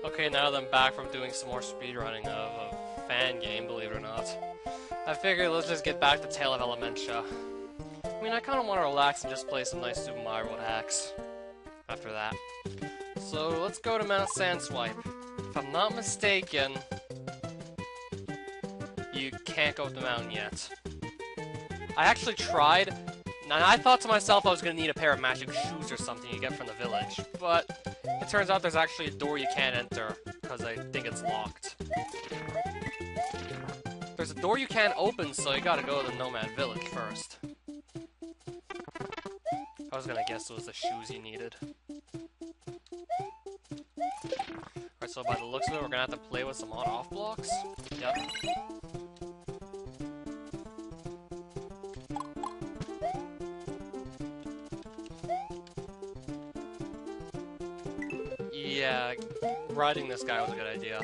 Okay, now that I'm back from doing some more speedrunning of a fan game, believe it or not, I figured let's just get back to Tale of Elementia. I mean, I kind of want to relax and just play some nice Super Mario hacks after that. So let's go to Mount Sandswipe. If I'm not mistaken, you can't go up the mountain yet. I actually tried, and I thought to myself I was going to need a pair of magic shoes or something you get from the village, but it turns out there's actually a door you can't enter, because I think it's locked. There's a door you can't open, so you gotta go to the Nomad Village first. I was gonna guess it was the shoes you needed. Alright, so by the looks of it, we're gonna have to play with some on-off blocks. Yep. Yeah, riding this guy was a good idea.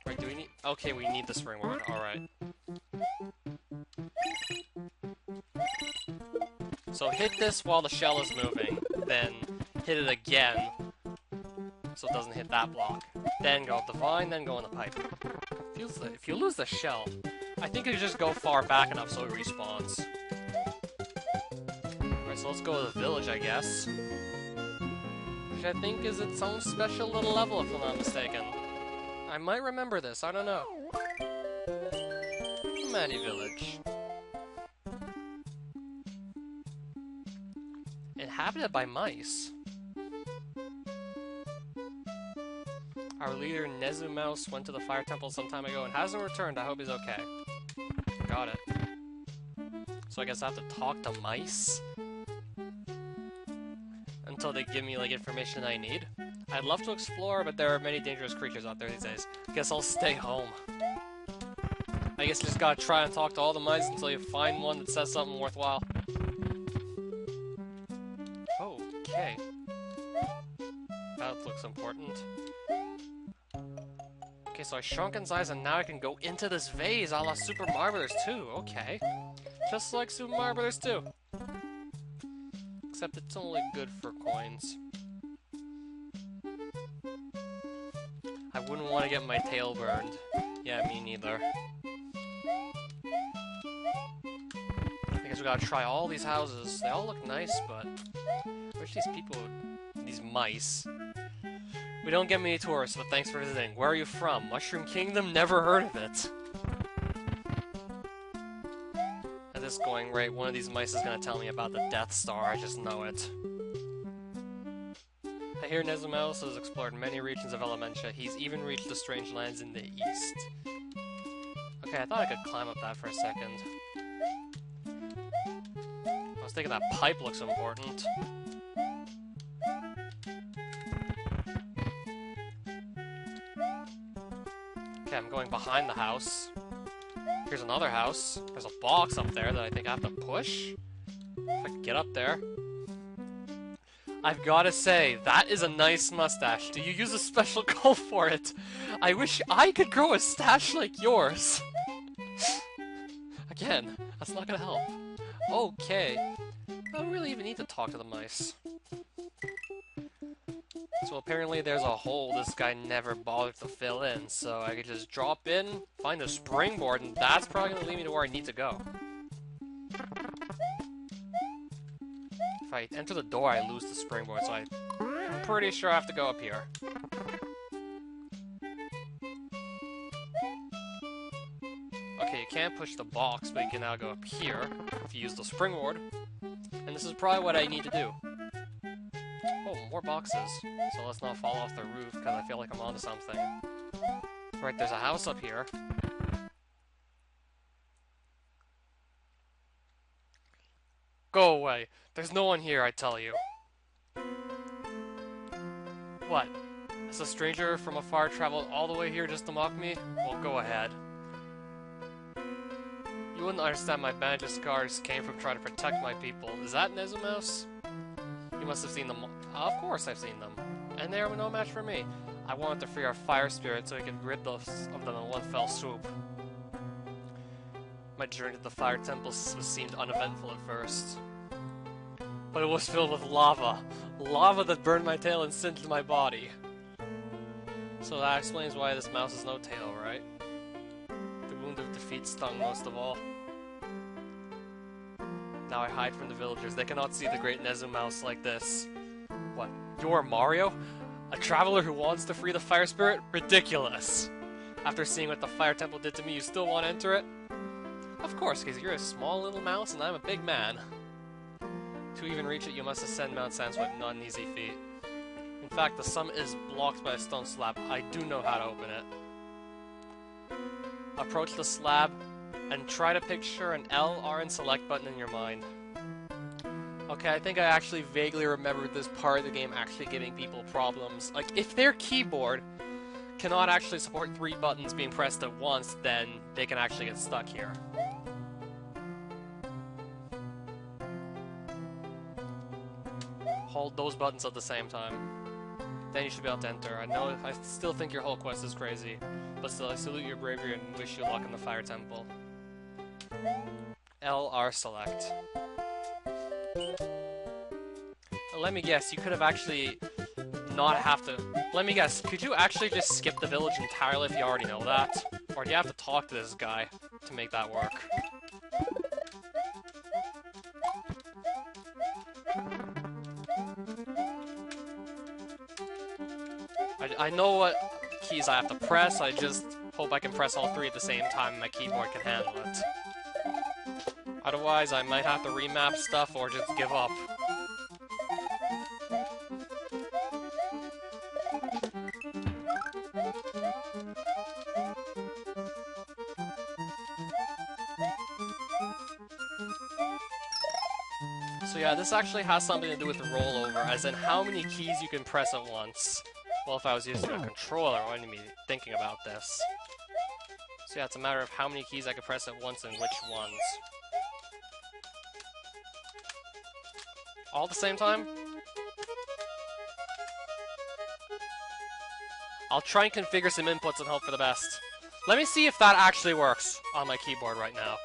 Right, do we need... Okay, we need the springboard, alright. So hit this while the shell is moving, then hit it again, so it doesn't hit that block. Then go up the vine, then go in the pipe. If you lose the shell, I think you just go far back enough so it respawns. Alright, so let's go to the village, I guess. Which I think is its own special little level, if I'm not mistaken. I might remember this, I don't know. Manny Village. Inhabited by mice. Our leader, Nezu Mouse, went to the fire temple some time ago and hasn't returned. I hope he's okay. Got it. So I guess I have to talk to mice? Until they give me, like, information I need. I'd love to explore, but there are many dangerous creatures out there these days. Guess I'll stay home. I guess you just gotta try and talk to all the mice until you find one that says something worthwhile. Okay. That looks important. Okay, so I shrunk in size and now I can go into this vase a la Super Mario Bros. 2. Okay. Just like Super Mario Bros. 2. Except it's only good for coins. I wouldn't want to get my tail burned. Yeah, me neither. I guess we gotta try all these houses. They all look nice, but... I wish these people, these mice... We don't get many tourists, but thanks for visiting. Where are you from? Mushroom Kingdom? Never heard of it. At this going rate, one of these mice is gonna tell me about the Death Star, I just know it. I hear Nezu Mouse has explored many regions of Elementia. He's even reached the strange lands in the east. Okay, I thought I could climb up that for a second. I was thinking that pipe looks important. Okay, I'm going behind the house. Here's another house. There's a box up there that I think I have to push. If I can get up there. I've gotta say, that is a nice mustache. Do you use a special comb for it? I wish I could grow a stash like yours. Again, that's not gonna help. Okay. I don't really even need to talk to the mice. So apparently there's a hole this guy never bothered to fill in, so I could just drop in, find the springboard, and that's probably gonna lead me to where I need to go. If I enter the door, I lose the springboard, so I'm pretty sure I have to go up here. Okay, you can't push the box, but you can now go up here if you use the springboard. And this is probably what I need to do. Oh, more boxes. So let's not fall off the roof, because I feel like I'm onto something. Right, there's a house up here. Go away. There's no one here, I tell you. What? Has a stranger from afar traveled all the way here just to mock me? Well, go ahead. You wouldn't understand my bandage scars came from trying to protect my people. Is that Nezu Mouse? You must have seen them. Of course I've seen them. And they are no match for me. I wanted to free our fire spirit so we could rid of them in one fell swoop. My journey to the fire temple seemed uneventful at first. But it was filled with lava. Lava that burned my tail and singed my body. So that explains why this mouse has no tail, right? The wound of defeat stung most of all. Now I hide from the villagers. They cannot see the great Nezu mouse like this. What? You're Mario? A traveler who wants to free the fire spirit? Ridiculous! After seeing what the fire temple did to me, you still want to enter it? Of course, because you're a small little mouse and I'm a big man. To even reach it, you must ascend Mount Sandswipe, not an easy feat. In fact, the summit is blocked by a stone slab. I do know how to open it. Approach the slab and try to picture an L, R, and select button in your mind. Okay, I think I actually vaguely remembered this part of the game actually giving people problems. Like, if their keyboard cannot actually support 3 buttons being pressed at once, then they can actually get stuck here. Hold those buttons at the same time. Then you should be able to enter. I still think your whole quest is crazy, but still I salute your bravery and wish you luck in the fire temple. LR select. Let me guess, you could have actually not have to... Let me guess, could you actually just skip the village entirely if you already know that? Or do you have to talk to this guy to make that work? I know what keys I have to press, I just hope I can press all 3 at the same time and my keyboard can handle it. Otherwise, I might have to remap stuff or just give up. So yeah, this actually has something to do with the rollover, as in how many keys you can press at once. Well, if I was using a controller, I wouldn't be thinking about this. So yeah, it's a matter of how many keys I can press at once and which ones. All at the same time? I'll try and configure some inputs and hope for the best. Let me see if that actually works on my keyboard right now.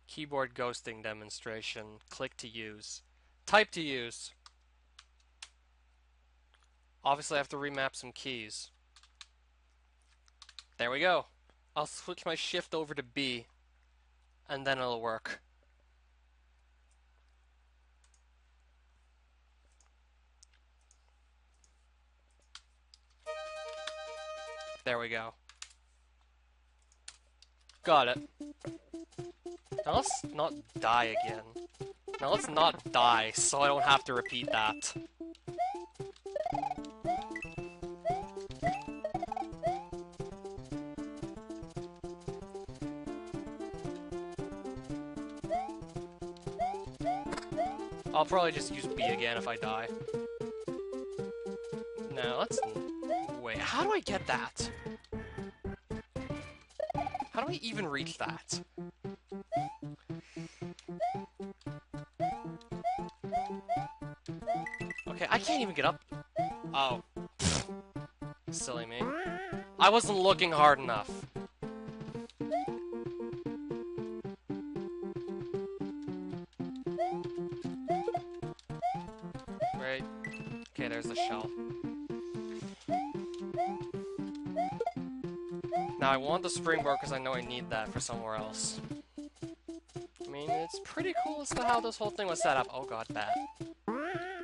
Keyboard ghosting demonstration. Click to use. Type to use. Obviously I have to remap some keys. There we go. I'll switch my shift over to B, and then it'll work. There we go. Got it. Now let's not die again. Now let's not die, so I don't have to repeat that. I'll probably just use B again if I die. Now, let's... Wait, how do I get that? How do I even reach that? Okay, I can't even get up. Oh. Silly me. I wasn't looking hard enough. Right. Okay, there's the shell. Now I want the springboard because I know I need that for somewhere else. I mean, it's pretty cool as to how this whole thing was set up. Oh god, bat.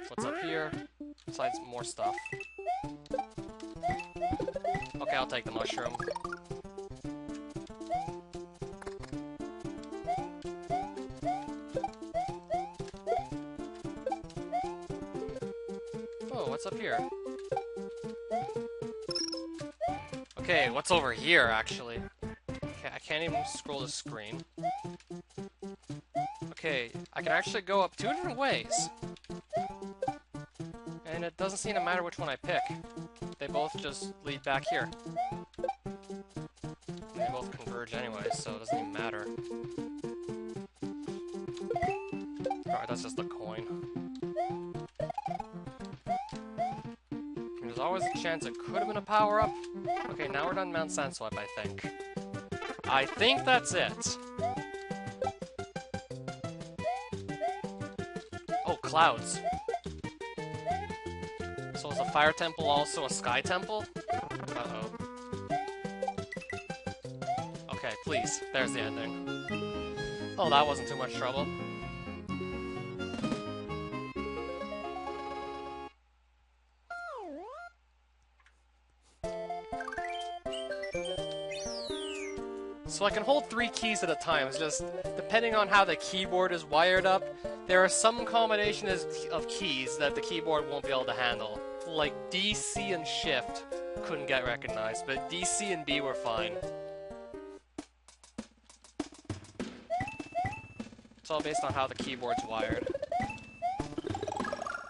What's up here? Besides more stuff. Okay, I'll take the mushroom. Oh, what's up here? Okay, what's over here, actually? Okay, I can't even scroll the screen. Okay, I can actually go up 2 different ways. And it doesn't seem to matter which one I pick. They both just lead back here. They both converge anyway, so it doesn't even matter. Alright, that's just a coin. There's always a chance it could have been a power-up. Okay, now we're done Mount Sandswipe, I think. I think that's it. Oh, clouds. So is a fire temple also a sky temple? Uh-oh. Okay, please. There's the ending. Oh, that wasn't too much trouble. So I can hold 3 keys at a time. It's just, depending on how the keyboard is wired up, there are some combinations of keys that the keyboard won't be able to handle. Like D, C, and Shift couldn't get recognized, but D, C, and B were fine. It's all based on how the keyboard's wired.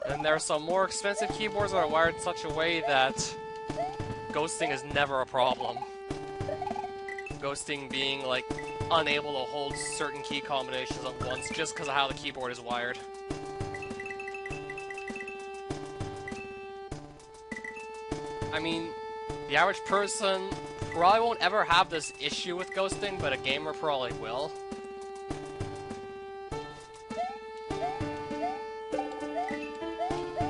And there are some more expensive keyboards that are wired in such a way that ghosting is never a problem. Ghosting being, like, unable to hold certain key combinations at once just because of how the keyboard is wired. I mean, the average person probably won't ever have this issue with ghosting, but a gamer probably will.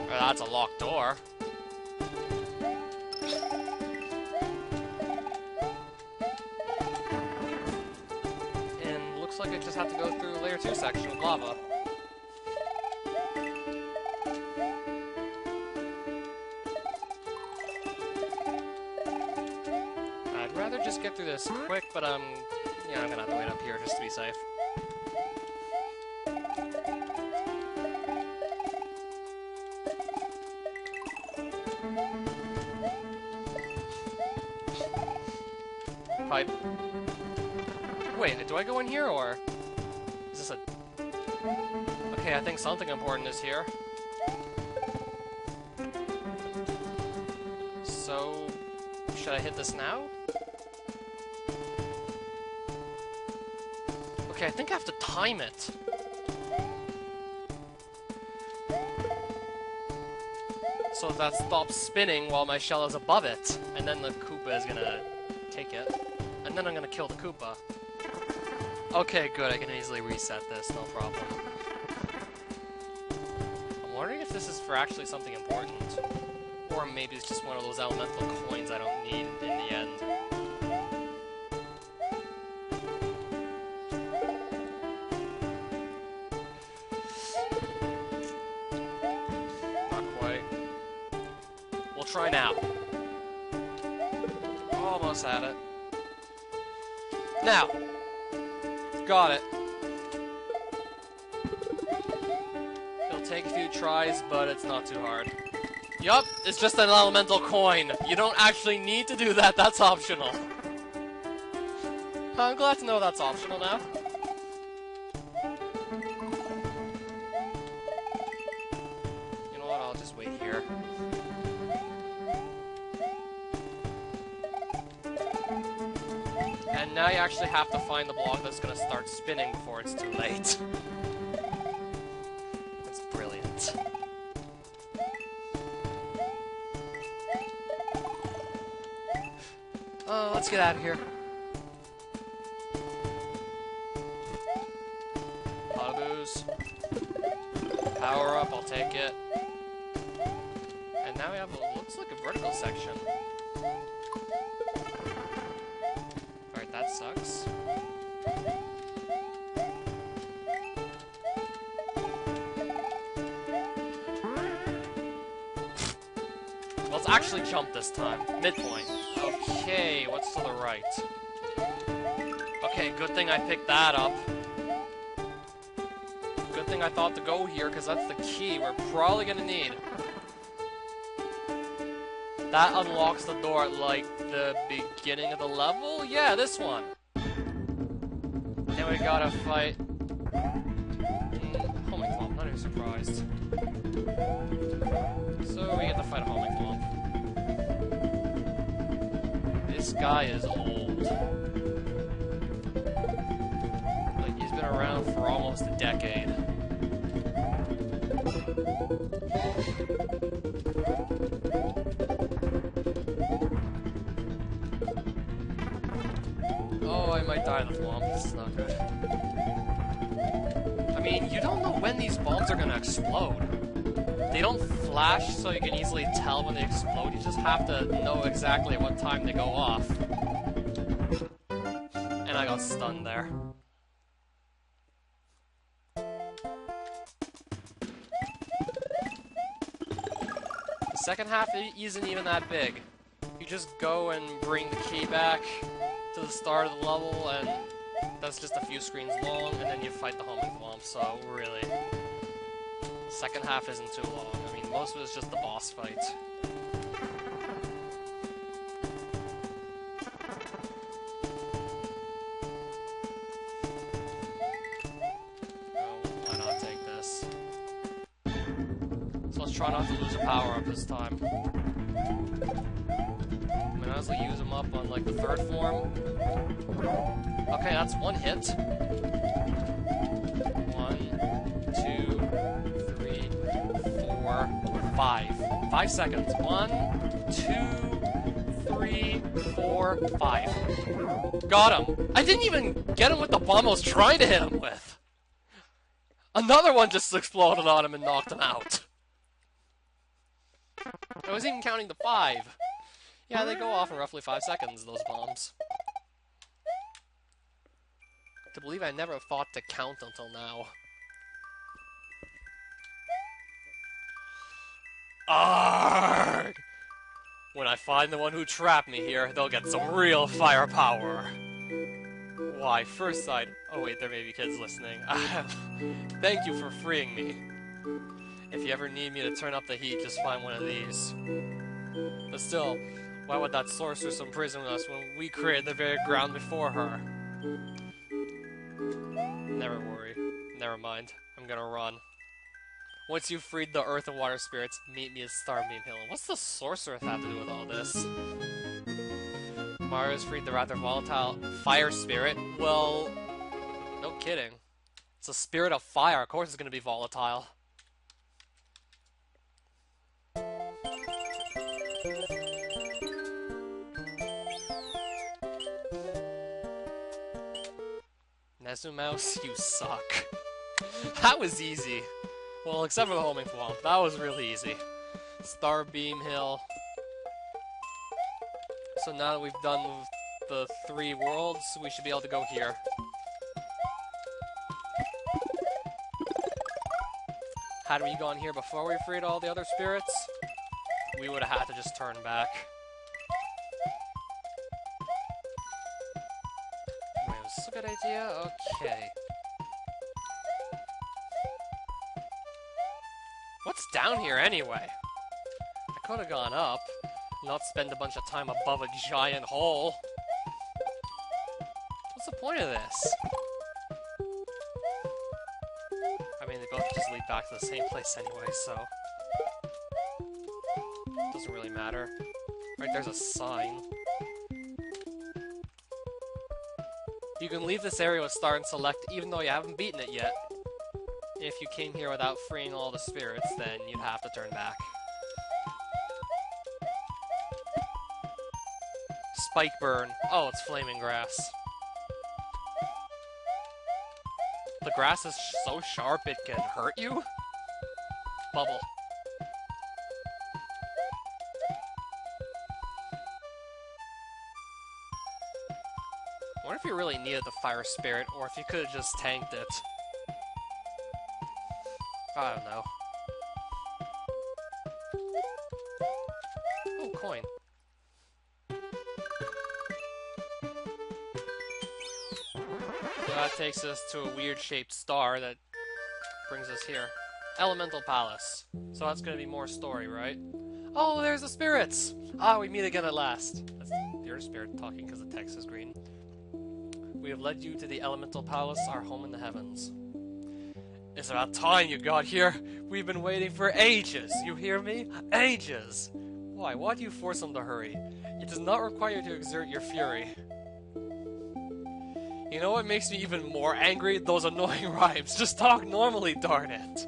That's a locked door. And looks like I just have to go through layer 2 section of lava. I'd rather just get through this quick, but yeah, I'm gonna have to wait up here just to be safe. Pipe. Wait, do I go in here, or is this a... Okay, I think something important is here. So, should I hit this now? Okay, I think I have to time it. So that stops spinning while my shell is above it, and then the Koopa is gonna take it. And then I'm gonna kill the Koopa. Okay, good, I can easily reset this, no problem. I'm wondering if this is for actually something important. Or maybe it's just one of those elemental coins I don't need in the end. Not quite. We'll try now. Almost had it. Now! Got it. It'll take a few tries, but it's not too hard. Yup, it's just an elemental coin. You don't actually need to do that, that's optional. I'm glad to know that's optional now. You know what, I'll just wait here. And now you actually have to find the block that's gonna start spinning before it's too late. That's brilliant. Oh, let's get out of here. Pot of booze. Power up, I'll take it. And now we have what looks like a vertical section. Alright, that sucks. Let's actually jump this time. Midpoint. Okay, what's to the right? Okay, good thing I picked that up. Good thing I thought to go here, because that's the key we're probably gonna need. That unlocks the door at, like, the beginning of the level? Yeah, this one! Then we gotta fight... Homing Clump, not even surprised. So we get to fight a Homing Clump. This guy is old. Like, he's been around for almost a decade. Oh, I might die in the Thwomp. This is not good. I mean, you you don't know when these bombs are gonna explode. They don't flash so you can easily tell when they explode, you just have to know exactly at what time they go off. And I got stunned there. The second half isn't even that big. You just go and bring the key back to the start of the level, and that's just a few screens long, and then you fight the homing swamp, so really, the second half isn't too long. I mean, most of it is just the boss fight. Oh, why not take this? So let's try not to lose a power-up this time. I mean, honestly, use them up on, like, the third form. Okay, that's one hit. 1, 2, 3, 4, 5. 5 seconds. 1, 2, 3, 4, 5. Got him! I didn't even get him with the bomb I was trying to hit him with! Another one just exploded on him and knocked him out. I wasn't even counting the 5. Yeah, they go off in roughly 5 seconds, those bombs. To believe I never thought to count until now. Arrgh! When I find the one who trapped me here, they'll get some real firepower. Why, first sight... Oh wait, there may be kids listening. Thank you for freeing me. If you ever need me to turn up the heat, just find one of these. But still, why would that sorceress imprison us when we created the very ground before her? Never worry. Never mind. I'm gonna run. Once you've freed the earth and water spirits, meet me at Starbeam Hill. What's the sorceress have to do with all this? Mario's freed the rather volatile fire spirit. Well, no kidding. It's a spirit of fire. Of course it's gonna be volatile. Mouse, you suck. That was easy. Well, except for the homing swamp. That was really easy. Starbeam Hill. So now that we've done the 3 worlds, we should be able to go here. Had we gone here before we freed all the other spirits, we would have had to just turn back. Is this a good idea? Okay. What's down here anyway? I could have gone up, not spend a bunch of time above a giant hole. What's the point of this? I mean, they both just lead back to the same place anyway, so... doesn't really matter. Right, there's a sign. You can leave this area with Star and Select even though you haven't beaten it yet. If you came here without freeing all the spirits, then you'd have to turn back. Spike burn. Oh, it's flaming grass. The grass is so sharp it can hurt you? Bubble. I wonder if you really needed the fire spirit, or if you could have just tanked it. I don't know. Oh, coin. So that takes us to a weird-shaped star that brings us here. Elemental Palace. So that's gonna be more story, right? Oh, there's the spirits! Ah, we meet again at last. That's your spirit talking because the text is green. We have led you to the Elemental Palace, our home in the heavens. It's about time you got here. We've been waiting for ages. You hear me? Ages. Why? Why do you force them to hurry? It does not require you to exert your fury. You know what makes me even more angry? Those annoying rhymes. Just talk normally, darn it.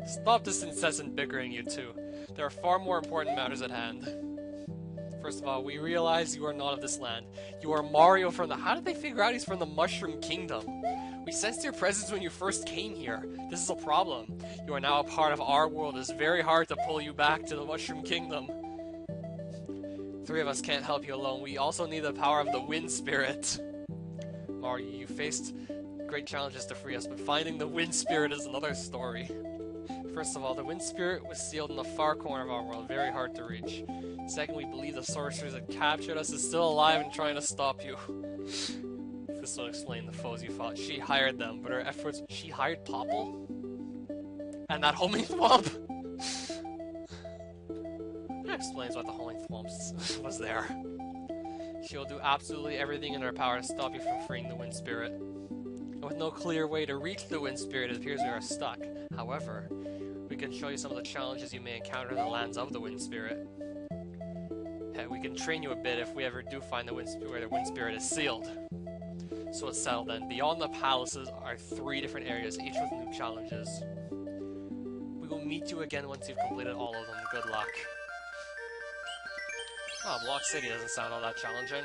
Stop this incessant bickering, you two. There are far more important matters at hand. First of all, we realize you are not of this land. You are Mario from the... How did they figure out he's from the Mushroom Kingdom? We sensed your presence when you first came here. This is a problem. You are now a part of our world. It's very hard to pull you back to the Mushroom Kingdom. 3 of us can't help you alone. We also need the power of the Wind Spirit. Mario, you faced great challenges to free us, but finding the Wind Spirit is another story. First of all, the Wind Spirit was sealed in the far corner of our world, very hard to reach. Second, we believe the sorceress that captured us is still alive and trying to stop you. This will explain the foes you fought. She hired them, but her efforts... She hired Popple? And that homing thwomp? That explains why the homing thwomp was there. She will do absolutely everything in her power to stop you from freeing the Wind Spirit. And with no clear way to reach the Wind Spirit, it appears we are stuck. However, we can show you some of the challenges you may encounter in the lands of the Wind Spirit. Heck, we can train you a bit if we ever do find the Wind Spirit where the Wind Spirit is sealed. So it's settled then. Beyond the palaces are 3 different areas, each with new challenges. We will meet you again once you've completed all of them. Good luck. Oh, Block City doesn't sound all that challenging.